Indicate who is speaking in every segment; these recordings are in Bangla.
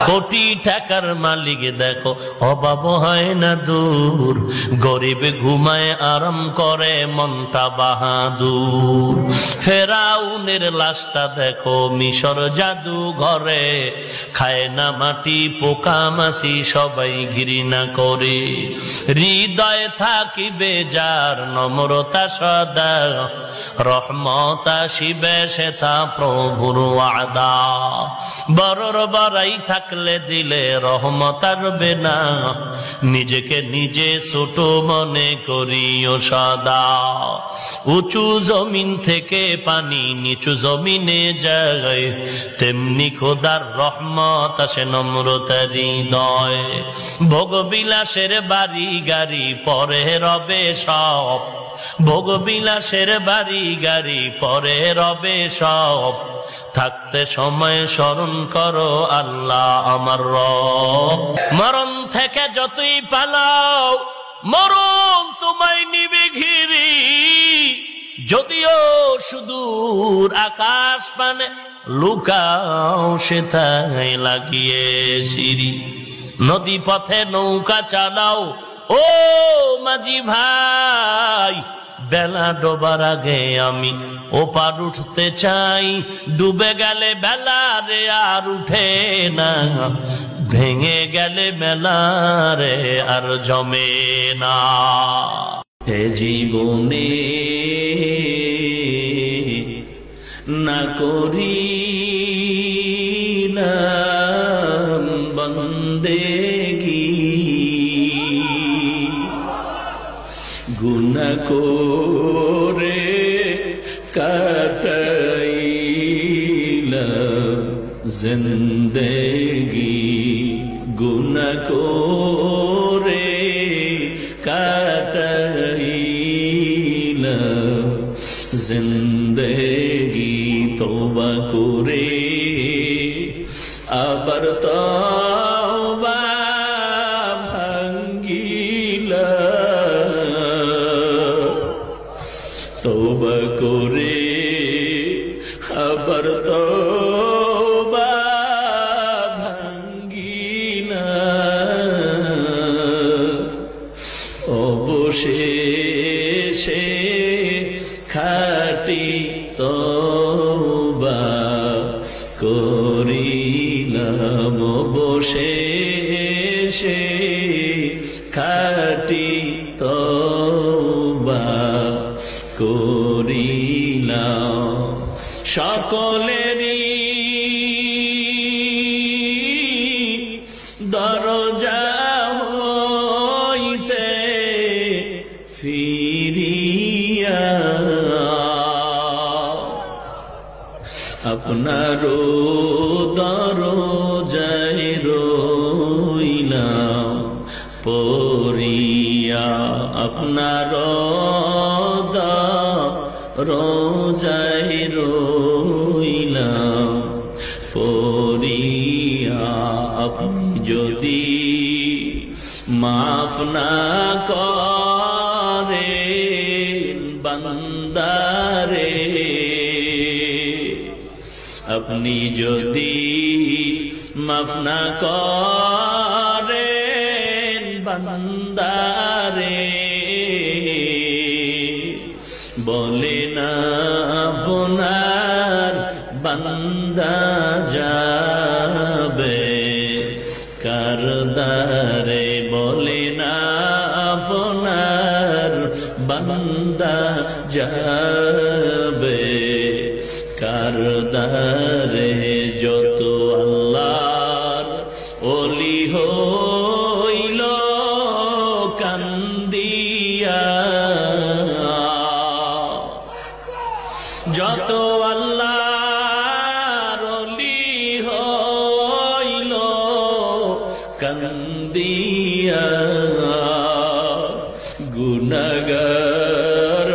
Speaker 1: কোটি টাকার মালিক দেখো অভাব হয় না দূর, গরিব ঘুমায় আরাম করে মনটা বাহাদুর। ফেরাউনের লাশটা দেখো মিশর জাদু ঘরে, খায় না মাটি পোকা মাছি সবাই ঘৃণা করে। হৃদয়ে থাকিবে যার নম্রতা সদা, রহমত আসিবে সেটা প্রভুর ওয়াদা। বড়র বড়াই থাকলে দিলে রহমত আসবে না, নিজেকে নিজে ছোট মনে করিও সদা। উঁচু জমিন থেকে পানি নিচু জমিনে যায়, তেমনি খোদার রহমত আসে নম্রতার হৃদয়। ভোগবিলাসের বাড়ি গাড়ি পরে রবে সব, ভোগবিলাসের বাড়ি গাড়ি পরে রবে সব। থাকতে সময় স্মরণ করো আল্লাহ আমার রব। মরণ থেকে যতই পালাও মরণ তোমায় নিবে ঘিরি, যদিও সুদূর আকাশ পানে লুকাও সেথায় লাগিয়ে সিঁড়ি। নদী পথে নৌকা চালাও ও মাঝি ভাই, বেলা ডোবার আগে আমি ওপার উঠতে চাই। ডুবে গেলে বেলা রে আর উঠে না, ভেঙে গেলে মেলা রে আর জমে না। এ জীবনে না করিলাম বন্দেগী, গুনাহ করে কাটাইলাম জিন্দেগি, গুনাহ করে কাটাইলাম জিন্দেগি। তওবা করে আবার তওবা ভাঙ্গিলাম, তওবা করে আবার তওবা ভাঙ্গিলাম। অবশেষে খাঁটি তওবা করিলাম, অবশেষে খাঁটি তওবা করিলাম। সকলেরই দরজা হইতে ফিরিয়া আপনারও দরজায় রইলাম পড়িয়া, আপনার দরজায় রইলাম পড়িয়া। আপনি যদি মাফ না করেন বান্দারে, আপনি যদি মাফ না করেন বান্দারে, বলে না আপনার বান্দা যাবে কার দ্বারে, বলে না আপনার বান্দা যাবে কার দ্বারে। যত আল্লাহর ওলি হইল কান্দিয়া, যত আল্লাহর ওলি হইল কান্দিয়া, গুনাহগার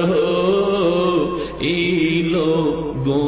Speaker 1: হইল গো